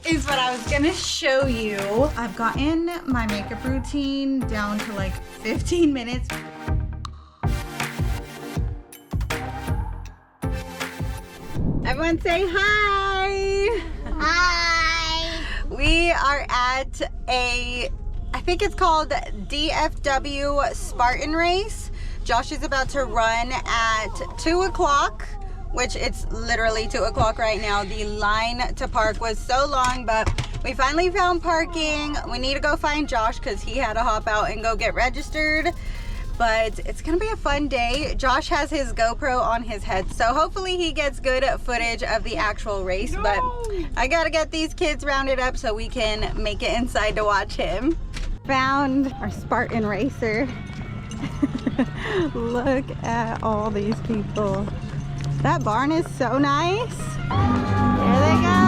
is what I was gonna show you. I've gotten my makeup routine down to like 15 minutes. Everyone say hi. Hi. We are at I think it's called DFW Spartan race. Josh is about to run at 2 o'clock, which it's literally 2 o'clock right now. The line to park was so long, but we finally found parking. We need to go find Josh because he had to hop out and go get registered. But it's gonna be a fun day. Josh has his GoPro on his head, so hopefully he gets good footage of the actual race. But I gotta get these kids rounded up so we can make it inside to watch him. Found our Spartan racer. Look at all these people. That barn is so nice. Here they go.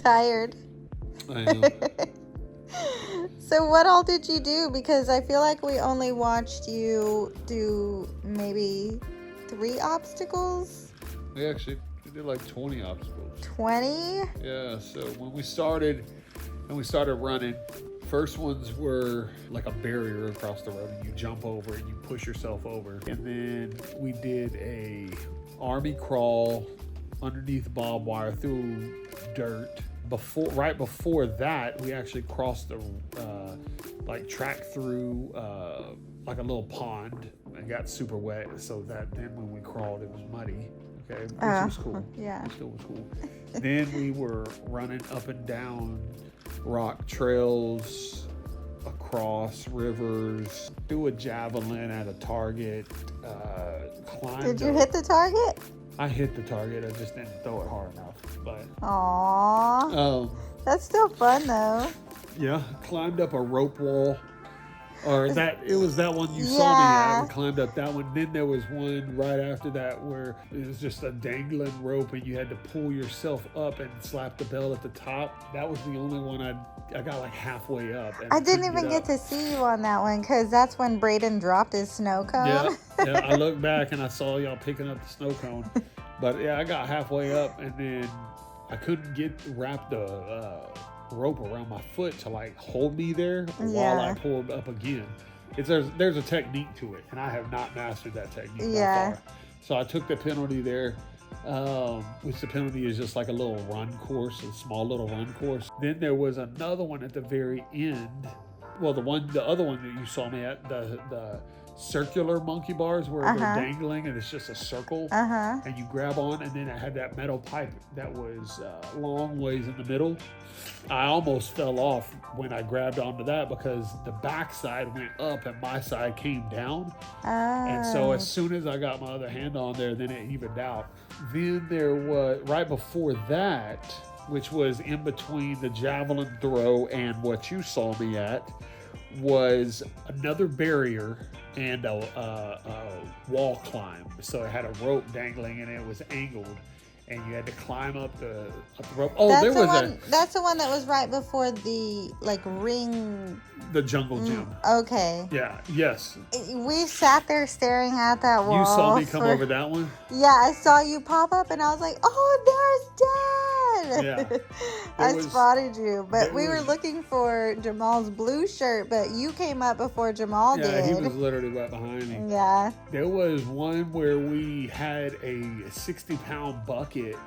Tired. I know. So what all did you do? Because I feel like we only watched you do maybe 3 obstacles. We did like 20 obstacles. 20? Yeah, so when we started running, first ones were like a barrier across the road and you jump over and you push yourself over. And then we did a army crawl underneath barbed wire through dirt. Right before that, we actually crossed the track through like a little pond and got super wet. So that then when we crawled, it was muddy. Okay, which was cool. Yeah, it still was cool. Then we were running up and down rock trails, across rivers, threw a javelin at a target. Climbed. Did you hit the target? I hit the target. I just didn't throw it hard enough. But aww, that's still fun though. Yeah, climbed up a rope wall, or it was that one you saw me at. We climbed up that one. Then there was one right after that where it was just a dangling rope, and you had to pull yourself up and slap the bell at the top. That was the only one I got like halfway up. And I didn't even get to see you on that one because that's when Braden dropped his snow cone. Yeah, I looked back and I saw y'all picking up the snow cone. But yeah, I got halfway up and then I couldn't wrap the rope around my foot to like hold me there while I pulled up again. There's a technique to it, and I have not mastered that technique by far. So I took the penalty there, which the penalty is just like a little run course, a small little run course. Then there was another one at the very end. Well, the other one that you saw me at, the circular monkey bars where they're dangling and it's just a circle and you grab on, and then it had that metal pipe that was long ways in the middle. I almost fell off when I grabbed onto that because the back side went up and my side came down. And so as soon as I got my other hand on there, then it evened out. Then there was, right before that, which was in between the javelin throw and what you saw me at, was another barrier and a wall climb. So it had a rope dangling and it was angled, and you had to climb up the rope. Oh, that's the one that was right before the ring. The jungle gym. Okay. Yeah. Yes. We sat there staring at that wall. You saw me come over that one? Yeah, I saw you pop up and I was like, oh, there's Dad. Yeah. I spotted you, but we were looking for Jamal's blue shirt, but you came up before Jamal did. Yeah, he was literally right behind me. Yeah. There was one where we had a 60-pound bucket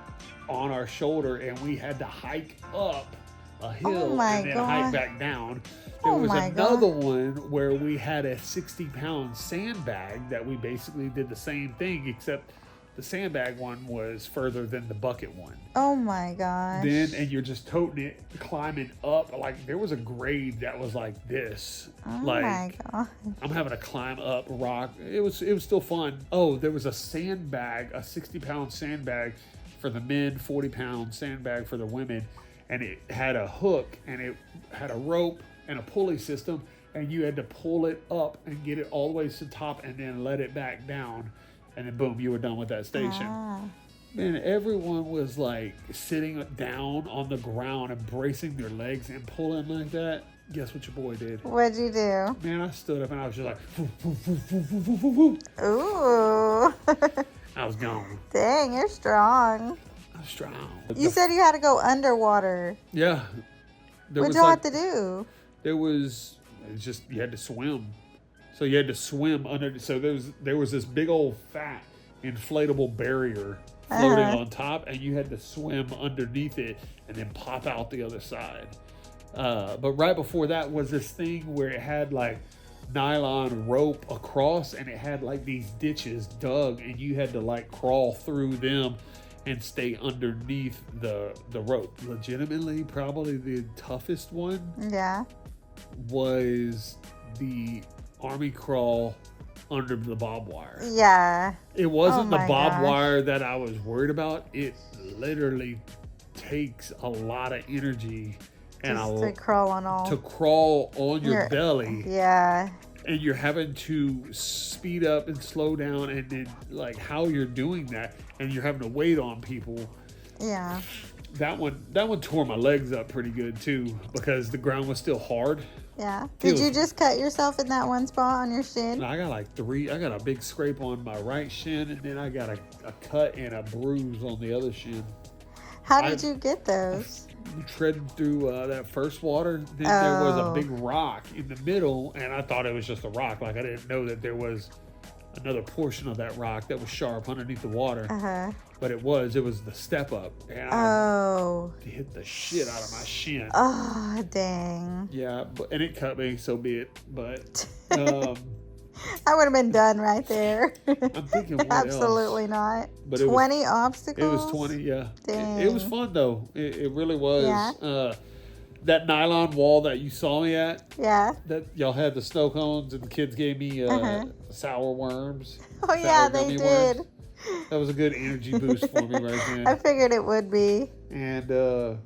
on our shoulder and we had to hike up a hill my and then God. hike back down. There Oh was my another one where we had a 60-pound sandbag that we basically did the same thing, except the sandbag one was further than the bucket one. Oh my gosh. And you're just toting it, climbing up. Like there was a grade that was like this. Oh like my god. I'm having to climb up rock. It was still fun. Oh, there was a sandbag, a 60-pound sandbag for the men, 40-pound sandbag for the women, and it had a hook and it had a rope and a pulley system, and you had to pull it up and get it all the way to the top and then let it back down, and then boom, you were done with that station. Man, everyone was like sitting down on the ground and bracing their legs and pulling like that. Guess what your boy did? What'd you do? Man, I stood up and I was just like, whoop, whoop, whoop, whoop, whoop, whoop, whoop. Ooh. I was gone. Dang, you're strong. I was strong. You said you had to go underwater. Yeah. What'd y'all have to do? It's just, you had to swim. So you had to swim under. So there was this big old fat inflatable barrier floating on top, and you had to swim underneath it and then pop out the other side. But right before that was this thing where it had like nylon rope across, and it had like these ditches dug, and you had to like crawl through them and stay underneath the rope. Legitimately, probably the toughest one was the army crawl under the barbed wire. Yeah. It wasn't the my barbed gosh. wire that I was worried about. It literally takes a lot of energy and Just to crawl on your belly. Yeah. And you're having to speed up and slow down, and then like how you're doing that, and you're having to wait on people. Yeah. That one tore my legs up pretty good too, because the ground was still hard. Yeah. Did you just cut yourself in that one spot on your shin? I got like 3. I got a big scrape on my right shin, and then I got a cut and a bruise on the other shin. How did you get those? Treading through that first water, then there was a big rock in the middle, and I thought it was just a rock. Like I didn't know that there was another portion of that rock that was sharp underneath the water. But it was the step up, and I hit the shit out of my shin. Oh, dang. Yeah, and it cut me, so be it. But I would have been done right there. I'm thinking what Absolutely else? not. But 20 obstacles? It was 20, yeah. Dang. It was fun, though. It really was. Yeah. That nylon wall that you saw me at, Yeah. that y'all had the snow cones, and the kids gave me sour worms. Oh, yeah, they did. Worms. That was a good energy boost for me right then. I figured it would be. And, no,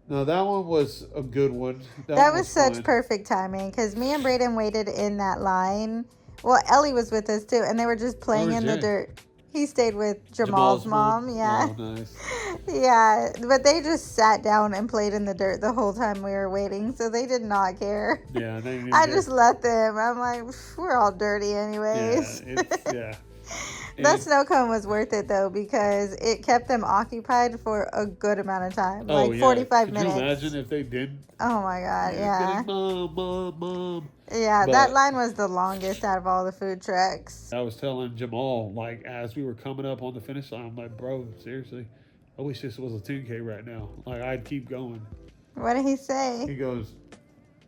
that one was a good one. That was such fun. perfect timing, because me and Brayden waited in that line. Well, Ellie was with us too, and they were just playing in the dirt. He stayed with Jamal's mom. Yeah. Oh, nice. Yeah, but they just sat down and played in the dirt the whole time we were waiting, so they did not care. Yeah, they didn't I care. just let them. I'm like, we're all dirty anyways. Yeah. That snow cone was worth it though, because it kept them occupied for a good amount of time, like 45 minutes. Could you imagine if they didn't? Oh my god, yeah. Mom. Yeah, But that line was the longest out of all the food trucks. I was telling Jamal, like, as we were coming up on the finish line, I'm like, bro, seriously, I wish this was a 10K right now. Like, I'd keep going. What did he say? He goes,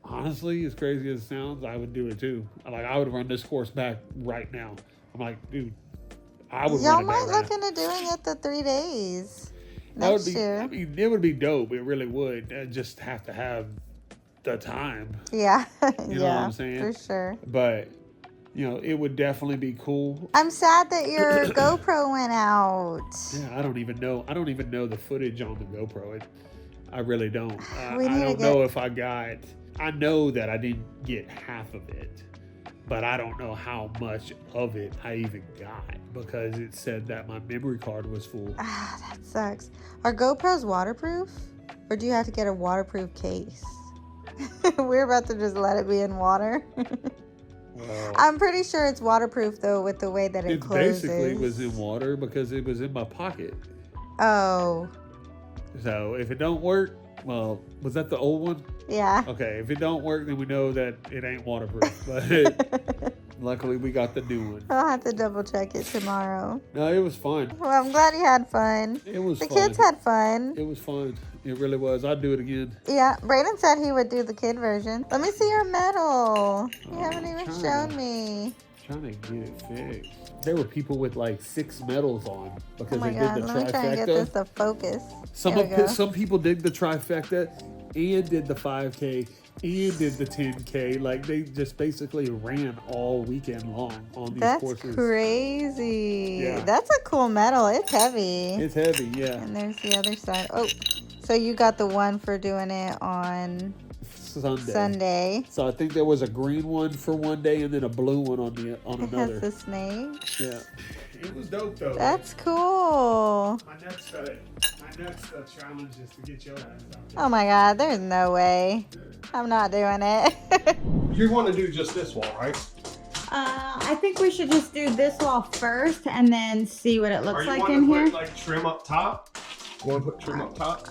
honestly, as crazy as it sounds, I would do it too. Like, I would run this course back right now. I'm like, dude, I would Y'all run it back might right look now. into doing it the 3 days That would next be, year. I mean, it would be dope. It really would. I just have to have the time. Yeah, You know what I'm saying? for sure. But, you know, it would definitely be cool. I'm sad that your GoPro went out. Yeah, I don't even know the footage on the GoPro. I really don't. We I need to don't know if I got. I know that I didn't get half of it, but I don't know how much of it I even got, because it said that my memory card was full. Ah, that sucks. Are GoPros waterproof? Or do you have to get a waterproof case? We're about to just let it be in water. Well, I'm pretty sure it's waterproof though, with the way that it closes. basically was in water because it was in my pocket. Oh. So if it don't work, well, was that the old one? Yeah. Okay, if it don't work, then we know that it ain't waterproof. But luckily, we got the new one. I'll have to double check it tomorrow. No, it was fun. Well, I'm glad you had fun. It was The fun. kids had fun. It was fun. It really was. I'd do it again. Yeah, Brayden said he would do the kid version. Let me see your medal. You haven't even shown me. Trying to get it fixed. There were people with like 6 medals on because Oh my they God, did the let me try and get this trifecta. to focus. Some people did the trifecta and did the 5K and did the 10K. Like they just basically ran all weekend long on these That's courses. crazy. Yeah. That's a cool medal. It's heavy. It's heavy, yeah. And there's the other side. Oh, so you got the one for doing it on Sunday. So I think there was a green one for one day and then a blue one on It another. has the snake. Yeah. It was dope though. That's cool. My next challenge is to get your ass out there. Oh my God, there's no way. I'm not doing it. You want to do just this wall, right? I think we should just do this wall first and then see what it looks Or you like want in to here. put like trim up top? You want to put trim up top?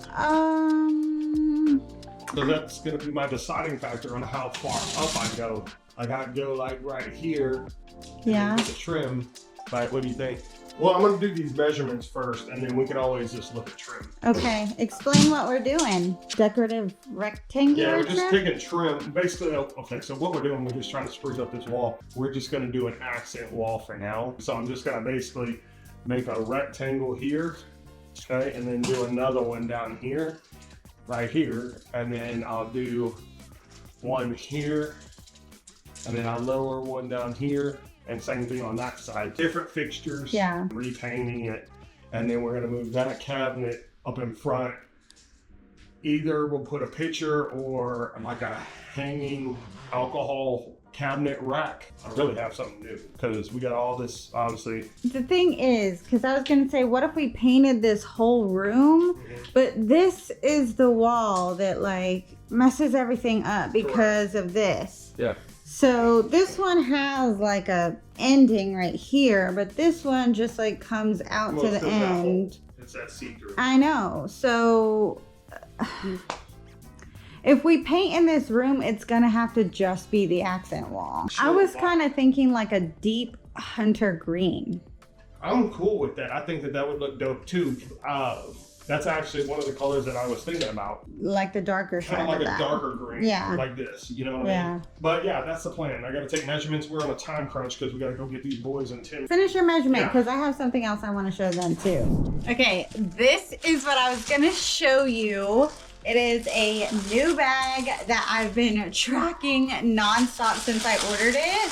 So that's going to be my deciding factor on how far up I go. Like I go like right here. Yeah. With the trim. Like, what do you think? Well, I'm going to do these measurements first, and then we can always just look at trim. Okay, explain what we're doing. Decorative rectangular Yeah, we're just trim? taking trim. Basically, okay, so what we're doing, we're just trying to spruce up this wall. We're just going to do an accent wall for now. So I'm just going to basically make a rectangle here, okay, and then do another one down here, right here, and then I'll do one here, and then I'll lower one down here, and same thing on that side. Different fixtures, Yeah. repainting it, and then we're going to move that cabinet up in front. Either we'll put a picture or like a hanging alcohol cabinet rack. I really have something new because we got all this, obviously. The thing is, because I was going to say, what if we painted this whole room? But this is the wall that like messes everything up because of this. Yeah. So this one has like a ending right here, but this one just like comes out to the end. It's that see-through. I know. So if we paint in this room, it's gonna have to just be the accent wall. I was kind of thinking like a deep hunter green. I'm cool with that. I think that that would look dope too. That's actually one of the colors that I was thinking about. Like the darker Kind side of like of a that. darker green. Yeah. Like this, you know what I Yeah. mean? But yeah, that's the plan. I got to take measurements. We're on a time crunch because we got to go get these boys in 10. Finish your measurement Yeah. because I have something else I want to show them too. Okay, this is what I was gonna show you. It is a new bag that I've been tracking nonstop since I ordered it.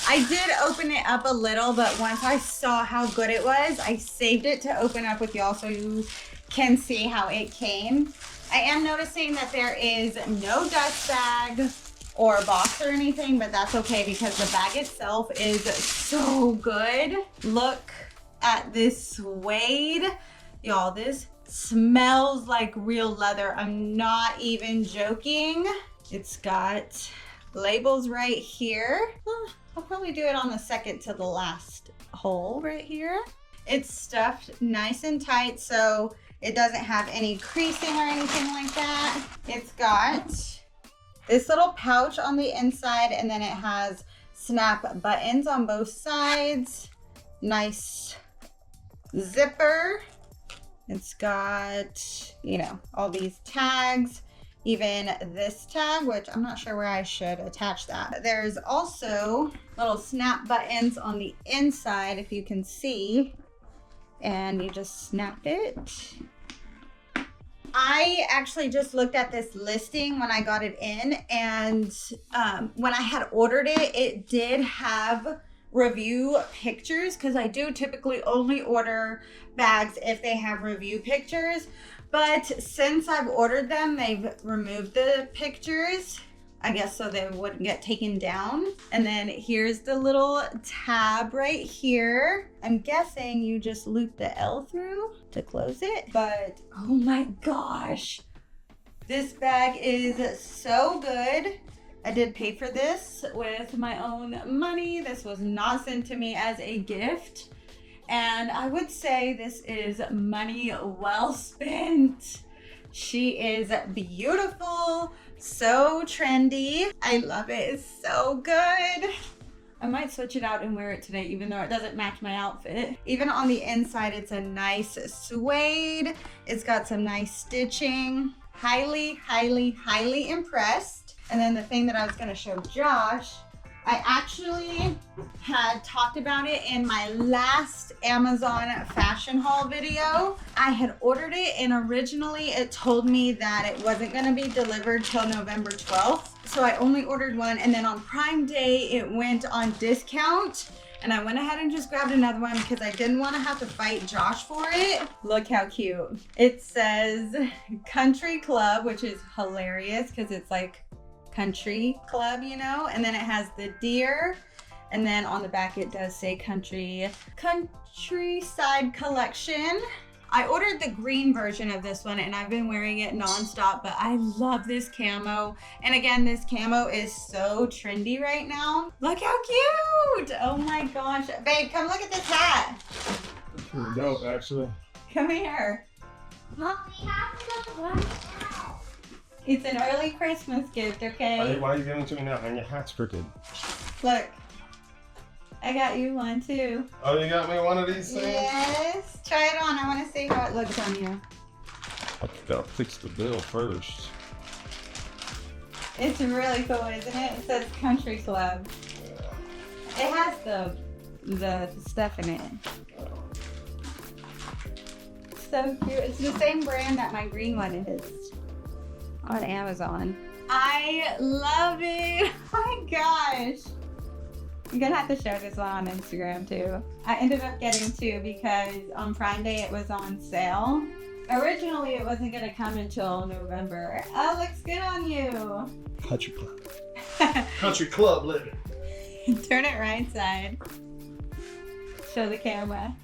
I did open it up a little, but once I saw how good it was, I saved it to open up with y'all so you can see how it came. I am noticing that there is no dust bag or box or anything, but that's okay because the bag itself is so good. Look at this suede. Y'all, this smells like real leather. I'm not even joking. It's got labels right here. I'll probably do it on the second to the last hole right here. It's stuffed nice and tight so it doesn't have any creasing or anything like that. It's got this little pouch on the inside and then it has snap buttons on both sides. Nice zipper. It's got, you know, all these tags, even this tag, which I'm not sure where I should attach that. There's also little snap buttons on the inside, if you can see, and you just snap it. I actually just looked at this listing when I got it in, and when I had ordered it, it did have review pictures because I do typically only order bags if they have review pictures, but since I've ordered them, they've removed the pictures, I guess so they wouldn't get taken down. And then here's the little tab right here. I'm guessing you just loop the L through to close it, but oh my gosh, this bag is so good. I did pay for this with my own money. This was not sent to me as a gift. and I would say this is money well spent. She is beautiful, so trendy. I love it, it's so good. I might switch it out and wear it today, even though it doesn't match my outfit. Even on the inside, it's a nice suede. It's got some nice stitching. Highly, highly, highly impressed. And then the thing that I was gonna show Josh, I actually had talked about it in my last Amazon fashion haul video. I had ordered it, and originally it told me that it wasn't gonna be delivered till November 12th. So I only ordered one, and then on Prime Day, it went on discount. And I went ahead and just grabbed another one because I didn't want to have to fight Josh for it. Look how cute. It says Country Club, which is hilarious because it's like country club, you know, and then it has the deer, and then on the back it does say countryside collection. I ordered the green version of this one, and I've been wearing it nonstop, but I love this camo. And again, this camo is so trendy right now. Look how cute. Oh my gosh. Babe, come look at this hat. That's pretty dope, actually. Come here. Mom, we have to run out. It's an early Christmas gift, Hey, okay? why are you giving it to me now? And your hat's crooked. Look. I got you one too. Oh, you got me one of these things? Yes. Try it on. I want to see how it looks on you. I gotta fix the bill first. It's really cool, isn't it? It says Country Club. It has the stuff in it. So cute. It's the same brand that my green one is on Amazon. I love it. Oh my gosh. I'm gonna have to show this one on Instagram too. I ended up getting two because on Prime Day it was on sale. Originally it wasn't gonna come until November. Oh, looks good on you. Country club. Country club living. Turn it right side. Show the camera.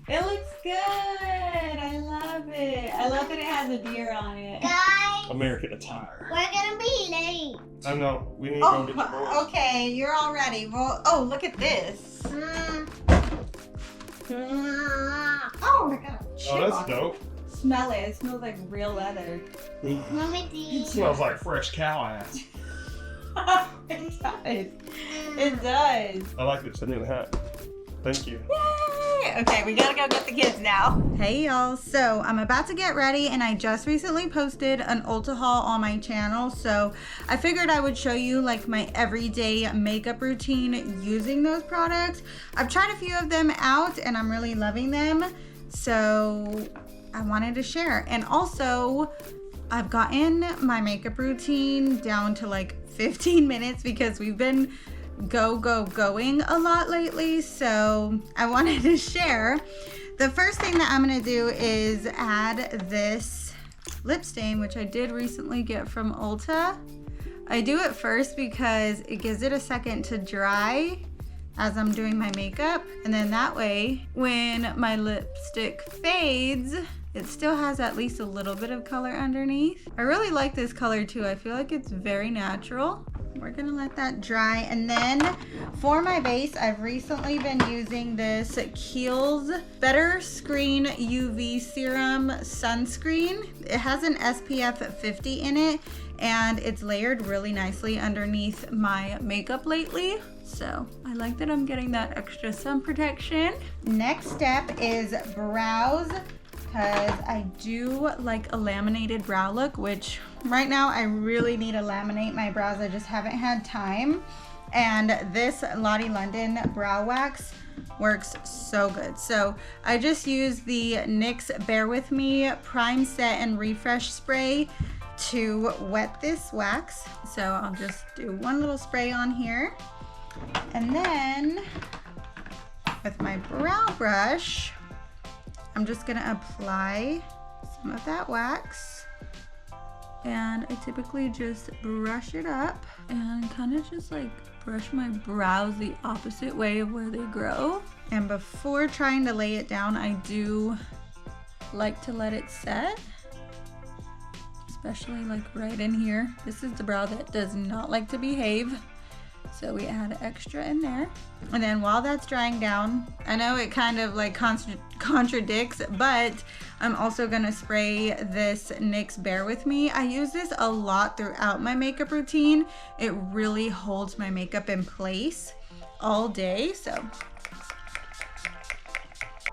It looks good. I love it. I love that it has a deer on it. Guys, American attire. we're gonna be late. I know. We need to go get the boys. Oh, okay. You're all ready. Well, oh, look at this. Mm. Oh, I got a chip Oh, that's on it. dope. Smell it. It smells like real leather. Mommy, It smells like fresh cow ass. It does. It does. I like this new hat. Thank you. Yay! Okay, we gotta go get the kids now. Hey y'all, so I'm about to get ready, and I just recently posted an Ulta haul on my channel, so I figured I would show you like my everyday makeup routine using those products. I've tried a few of them out and I'm really loving them, so I wanted to share. And also, I've gotten my makeup routine down to like 15 minutes because we've been going a lot lately, so I wanted to share. The first thing that I'm gonna do is add this lip stain, which I did recently get from Ulta. I do it first because it gives it a second to dry as I'm doing my makeup, and then that way when my lipstick fades, it still has at least a little bit of color underneath. I really like this color too. I feel like it's very natural. We're gonna let that dry, and then for my base, I've recently been using this Kiehl's Better Screen UV Serum Sunscreen. It has an SPF 50 in it, and it's layered really nicely underneath my makeup lately. So I like that I'm getting that extra sun protection. Next step is brows, because I do like a laminated brow look, which right now I really need to laminate my brows. I just haven't had time. And this Lottie London brow wax works so good. So I just use the NYX Bear With Me Prime Set and Refresh Spray to wet this wax. So I'll just do one little spray on here. And then with my brow brush, I'm just gonna apply some of that wax, and I typically just brush it up and kind of just like brush my brows the opposite way of where they grow. And before trying to lay it down, I do like to let it set, especially like right in here. This is the brow that does not like to behave, So we add extra in there. And then while that's drying down, I know it kind of like contradicts, but I'm also gonna spray this NYX Bear With Me. I use this a lot throughout my makeup routine. It really holds my makeup in place all day, so.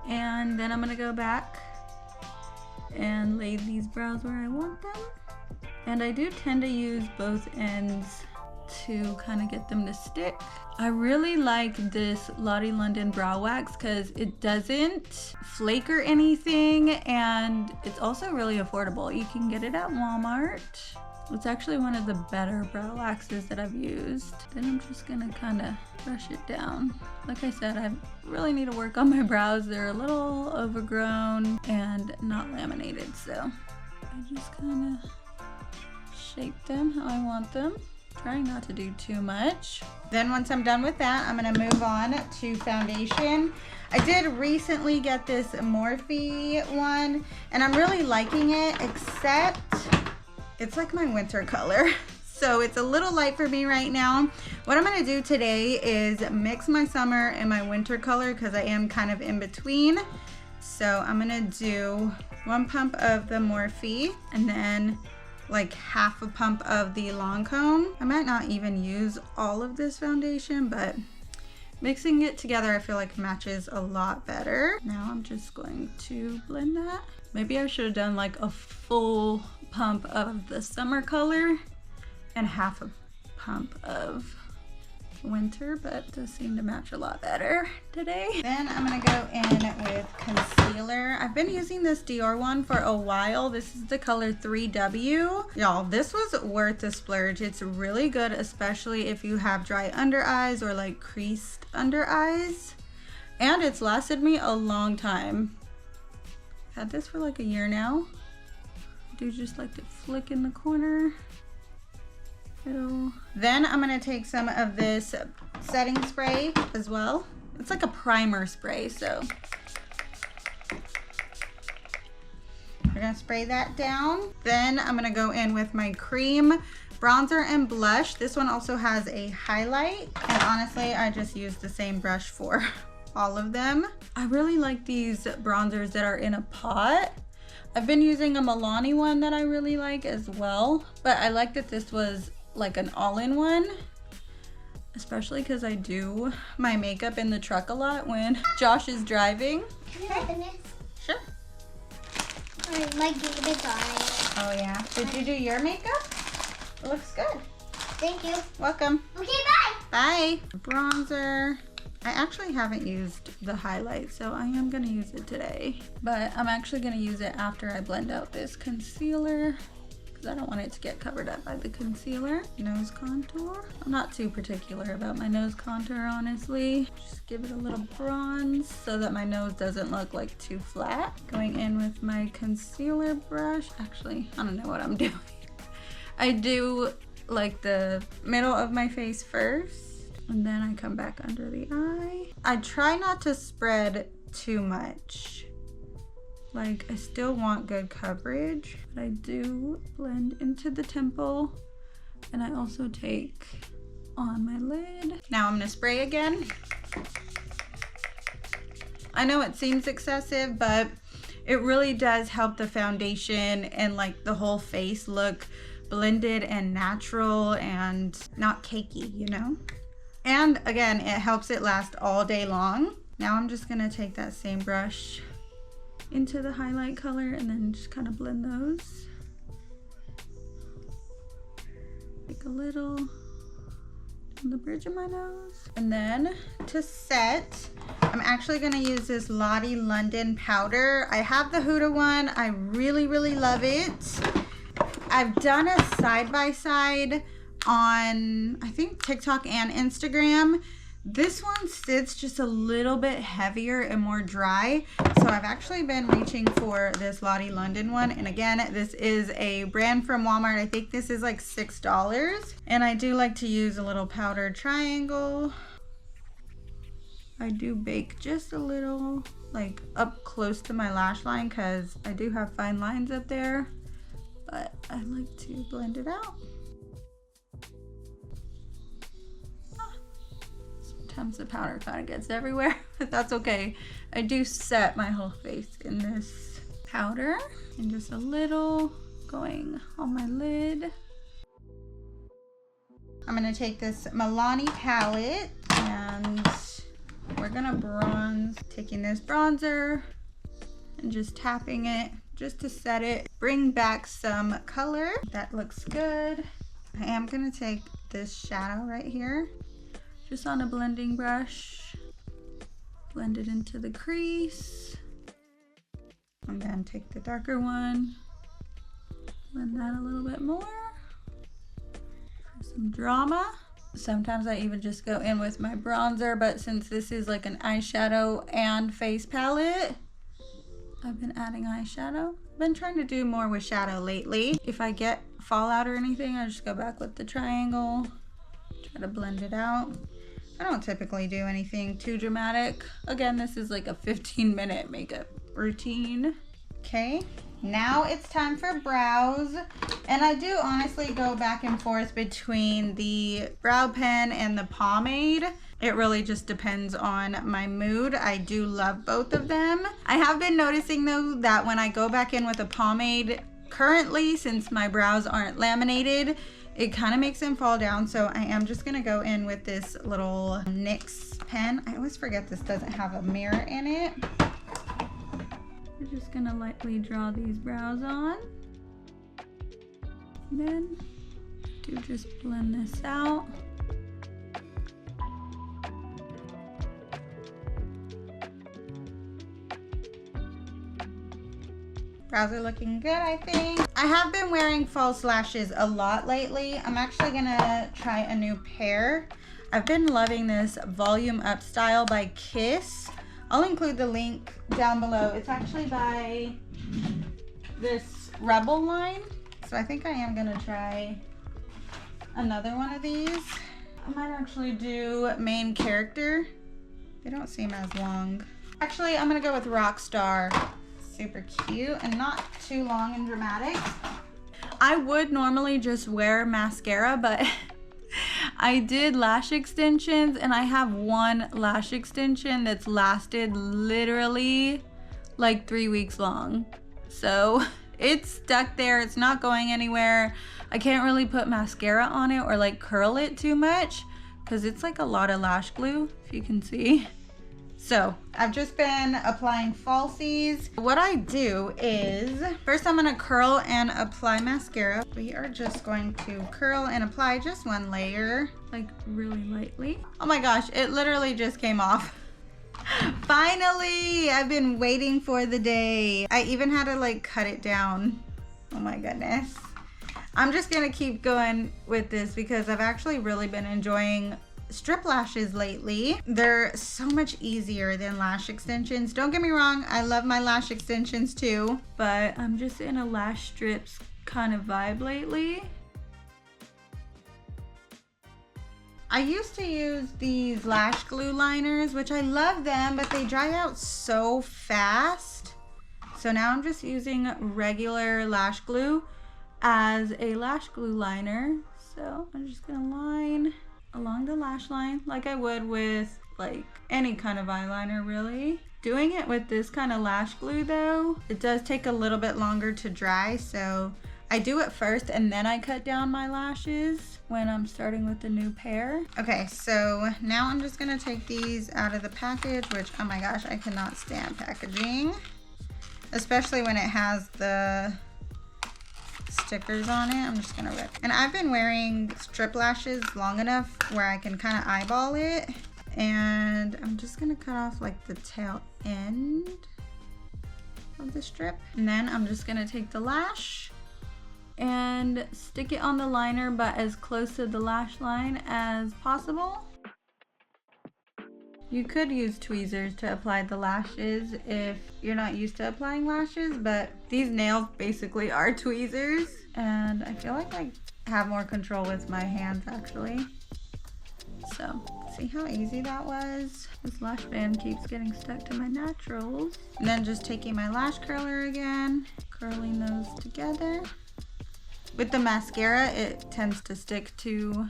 And then I'm gonna go back and lay these brows where I want them. And I do tend to use both ends to kind of get them to stick. I really like this Lottie London brow wax because it doesn't flake or anything, and it's also really affordable. You can get it at Walmart. It's actually one of the better brow waxes that I've used. Then I'm just gonna kind of brush it down. Like I said, I really need to work on my brows. They're a little overgrown and not laminated, so I just kind of shape them how I want them. Trying not to do too much. Then once I'm done with that, I'm gonna move on to foundation. I did recently get this Morphe one, and I'm really liking it, except it's like my winter color. So it's a little light for me right now. What I'm gonna do today is mix my summer and my winter color because I am kind of in between. So I'm gonna do 1 pump of the Morphe and then like half a pump of the Lancome. I might not even use all of this foundation, but mixing it together I feel like matches a lot better. Now I'm just going to blend that. Maybe I should have done like a full pump of the summer color and half a pump of winter, but it does seem to match a lot better today. Then I'm gonna go in with concealer. I've been using this Dior one for a while. This is the color 3W. Y'all, this was worth the splurge. It's really good, especially if you have dry under eyes or like creased under eyes. And it's lasted me a long time. I've had this for like a year now. I do just like to flick in the corner. Then I'm gonna take some of this setting spray as well. It's like a primer spray, so we're gonna spray that down. Then I'm gonna go in with my cream bronzer and blush. This one also has a highlight, and honestly I just use the same brush for all of them. I really like these bronzers that are in a pot. I've been using a Milani one that I really like as well, but I like that this was like an all-in-one, especially because I do my makeup in the truck a lot when Josh is driving. Can you open this? Sure. My game is on it. Oh yeah. Did you do your makeup? It looks good. Thank you. Welcome. Okay, bye. Bye. Bronzer. I actually haven't used the highlight, so I am gonna use it today. But I'm actually gonna use it after I blend out this concealer, I don't want it to get covered up by the concealer. Nose contour. I'm not too particular about my nose contour, honestly. Just give it a little bronze so that my nose doesn't look like too flat. Going in with my concealer brush. Actually, I don't know what I'm doing. I do like the middle of my face first, and then I come back under the eye. I try not to spread too much. Like, I still want good coverage, but I do blend into the temple, and I also take on my lid. Now I'm gonna spray again. I know it seems excessive, but it really does help the foundation and like the whole face look blended and natural and not cakey, you know? And again, it helps it last all day long. Now I'm just gonna take that same brush into the highlight color and then just kind of blend those. Take a little on the bridge of my nose. And then to set, I'm actually gonna use this Lottie London powder. I have the Huda one. I really, really love it. I've done a side-by-side on, I think, TikTok and Instagram. This one sits just a little bit heavier and more dry. So I've actually been reaching for this Lottie London one. And again, this is a brand from Walmart. I think this is like $6. And I do like to use a little powdered triangle. I do bake just a little, like up close to my lash line, because I do have fine lines up there. But I like to blend it out. Sometimes the powder kind of gets everywhere, but that's okay. I do set my whole face in this powder, and just a little going on my lid. I'm gonna take this Milani palette and we're gonna bronze, taking this bronzer and just tapping it just to set it, bring back some color. That looks good. I am gonna take this shadow right here, just on a blending brush, blend it into the crease, and then take the darker one, blend that a little bit more for some drama. Sometimes I even just go in with my bronzer, but since this is like an eyeshadow and face palette, I've been adding eyeshadow. I've been trying to do more with shadow lately. If I get fallout or anything, I just go back with the triangle, try to blend it out. I don't typically do anything too dramatic. Again, this is like a 15-minute makeup routine. Okay, now it's time for brows. And I do honestly go back and forth between the brow pen and the pomade. It really just depends on my mood. I do love both of them. I have been noticing though that when I go back in with a pomade, currently, since my brows aren't laminated, it kind of makes them fall down. So I am just gonna go in with this little NYX pen. I always forget this doesn't have a mirror in it. We're just gonna lightly draw these brows on. And then do just blend this out. Brows are looking good, I think. I have been wearing false lashes a lot lately. I'm actually gonna try a new pair. I've been loving this Volume Up style by Kiss. I'll include the link down below. It's actually by this Rebel line. So I think I am gonna try another one of these. I might actually do main character. They don't seem as long. Actually, I'm gonna go with Rockstar. Super cute and not too long and dramatic. I would normally just wear mascara, but I did lash extensions and I have one lash extension that's lasted literally like 3 weeks long. So it's stuck there, it's not going anywhere. I can't really put mascara on it or like curl it too much because it's like a lot of lash glue, if you can see. So I've just been applying falsies. What I do is, first I'm gonna curl and apply mascara. We are just going to curl and apply just one layer, like really lightly. Oh my gosh, it literally just came off. Finally, I've been waiting for the day. I even had to like cut it down. Oh my goodness. I'm just gonna keep going with this because I've actually really been enjoying strip lashes lately. They're so much easier than lash extensions. Don't get me wrong, I love my lash extensions too, but I'm just in a lash strips kind of vibe lately. I used to use these lash glue liners, which I love them, but they dry out so fast. So now I'm just using regular lash glue as a lash glue liner. So I'm just gonna line along the lash line like I would with like any kind of eyeliner really. Doing it with this kind of lash glue though, it does take a little bit longer to dry, so I do it first and then I cut down my lashes when I'm starting with the new pair. Okay, so now I'm just gonna take these out of the package, which, oh my gosh, I cannot stand packaging, especially when it has the stickers on it. I'm just gonna rip. And I've been wearing strip lashes long enough where I can kind of eyeball it, and I'm just gonna cut off like the tail end of the strip, and then I'm just gonna take the lash and stick it on the liner, but as close to the lash line as possible. You could use tweezers to apply the lashes if you're not used to applying lashes, but these nails basically are tweezers, and I feel like I have more control with my hands actually. So, see how easy that was? This lash band keeps getting stuck to my naturals. And then just taking my lash curler again, curling those together. With the mascara, it tends to stick to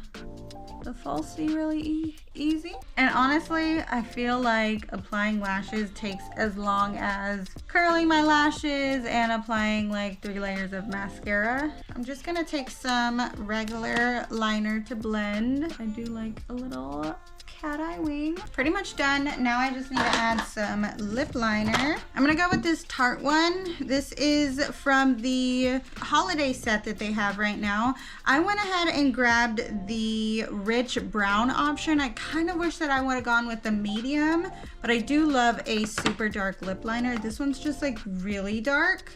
the falsie really easy. And honestly, I feel like applying lashes takes as long as curling my lashes and applying like 3 layers of mascara. I'm just gonna take some regular liner to blend. I do like a little cat eye wing. Pretty much done. Now I just need to add some lip liner. I'm gonna go with this Tarte one. This is from the holiday set that they have right now. I went ahead and grabbed the rich brown option. I kind of wish that I would have gone with the medium, but I do love a super dark lip liner. This one's just like really dark,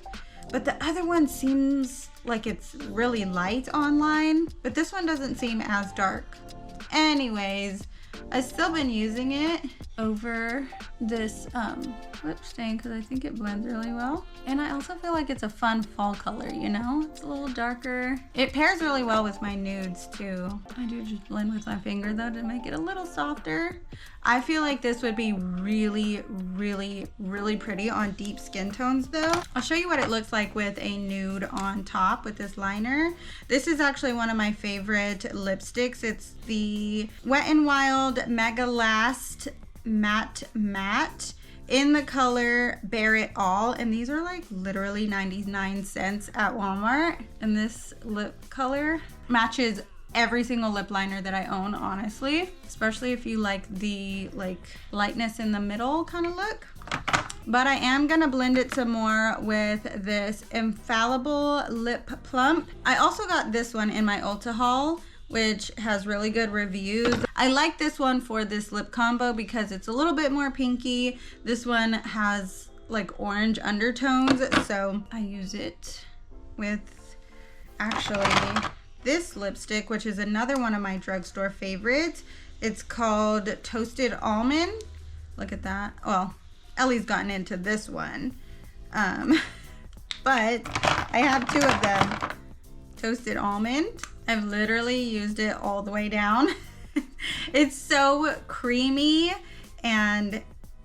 but the other one seems like it's really light online, but this one doesn't seem as dark. Anyways, I've still been using it over this lip stain because I think it blends really well. And I also feel like it's a fun fall color, you know? It's a little darker. It pairs really well with my nudes too. I do just blend with my finger though to make it a little softer. I feel like this would be really, really, really pretty on deep skin tones though. I'll show you what it looks like with a nude on top with this liner. This is actually one of my favorite lipsticks. It's the Wet n Wild Mega Last Matte in the color Bear It All, and these are like literally 99 cents at Walmart. And this lip color matches every single lip liner that I own, honestly, especially if you like the lightness in the middle kind of look. But I am gonna blend it some more with this Infallible Lip Plump. I also got this one in my Ulta haul, which has really good reviews. I like this one for this lip combo because it's a little bit more pinky. This one has like orange undertones, so I use it with actually this lipstick, which is another one of my drugstore favorites. It's called Toasted Almond. Look at that. Well, Ellie's gotten into this one, but I have 2 of them. Toasted Almond. I've literally used it all the way down. It's so creamy and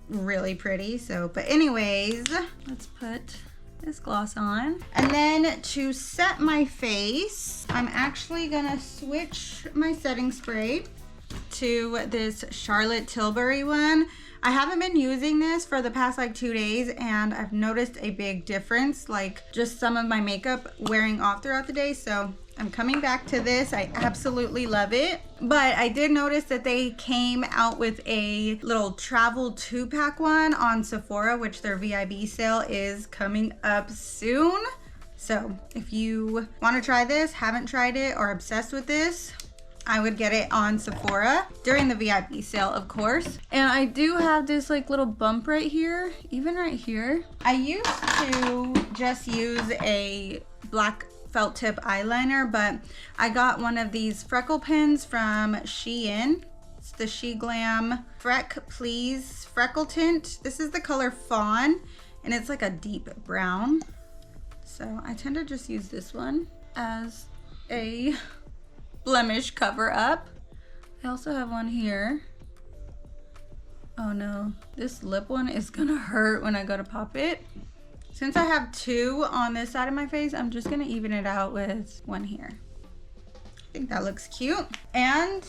really pretty. So, but anyways, let's put this gloss on. And then to set my face, I'm actually gonna switch my setting spray to this Charlotte Tilbury one. I haven't been using this for the past like 2 days, and I've noticed a big difference, like just some of my makeup wearing off throughout the day. So I'm coming back to this. I absolutely love it. But I did notice that they came out with a little travel 2-pack one on Sephora, which their VIB sale is coming up soon. So if you want to try this, haven't tried it, or obsessed with this, I would get it on Sephora during the VIP sale, of course. And I do have this like little bump right here, even right here. I used to just use a black felt tip eyeliner, but I got one of these freckle pens from Shein. It's the She Glam Freck Please Freckle Tint. This is the color Fawn, and it's like a deep brown. So I tend to just use this one as a blemish cover up. I also have one here. Oh no, this lip one is gonna hurt when I go to pop it. Since I have 2 on this side of my face, I'm just gonna even it out with 1 here. I think that looks cute. And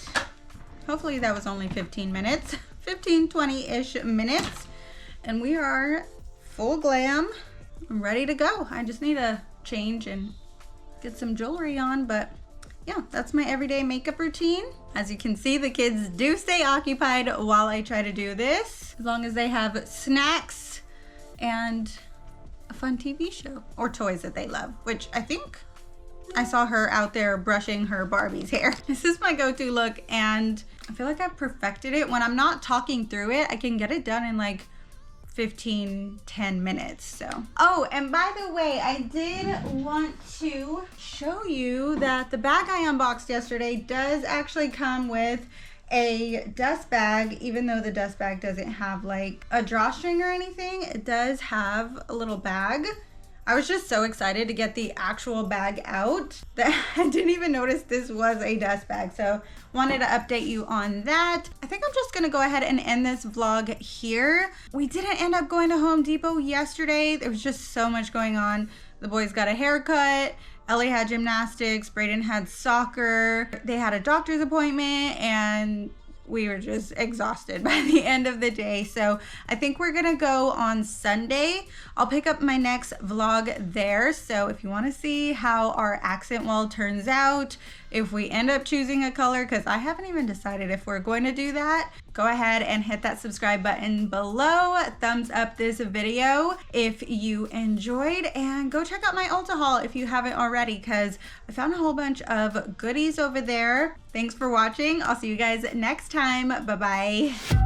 hopefully that was only 15 minutes, 15, 20-ish minutes. And we are full glam. I'm ready to go. I just need to change and get some jewelry on, but yeah, that's my everyday makeup routine. As you can see, the kids do stay occupied while I try to do this, as long as they have snacks and a fun TV show or toys that they love, which I think I saw her out there brushing her Barbie's hair. This is my go-to look, and I feel like I've perfected it. When I'm not talking through it, I can get it done in like 10 minutes. So, oh, and by the way, I did want to show you that the bag I unboxed yesterday does actually come with a dust bag. Even though the dust bag doesn't have like a drawstring or anything, it does have a little bag. I was just so excited to get the actual bag out that I didn't even notice this was a dust bag. So wanted to update you on that. I think I'm just gonna go ahead and end this vlog here. We didn't end up going to Home Depot yesterday. There was just so much going on. The boys got a haircut. Ellie had gymnastics, Brayden had soccer, they had a doctor's appointment, and we were just exhausted by the end of the day. So I think we're gonna go on Sunday. I'll pick up my next vlog there. So if you wanna see how our accent wall turns out, if we end up choosing a color, because I haven't even decided if we're going to do that, go ahead and hit that subscribe button below. Thumbs up this video if you enjoyed, and go check out my Ulta haul if you haven't already, because I found a whole bunch of goodies over there. Thanks for watching. I'll see you guys next time. Bye-bye.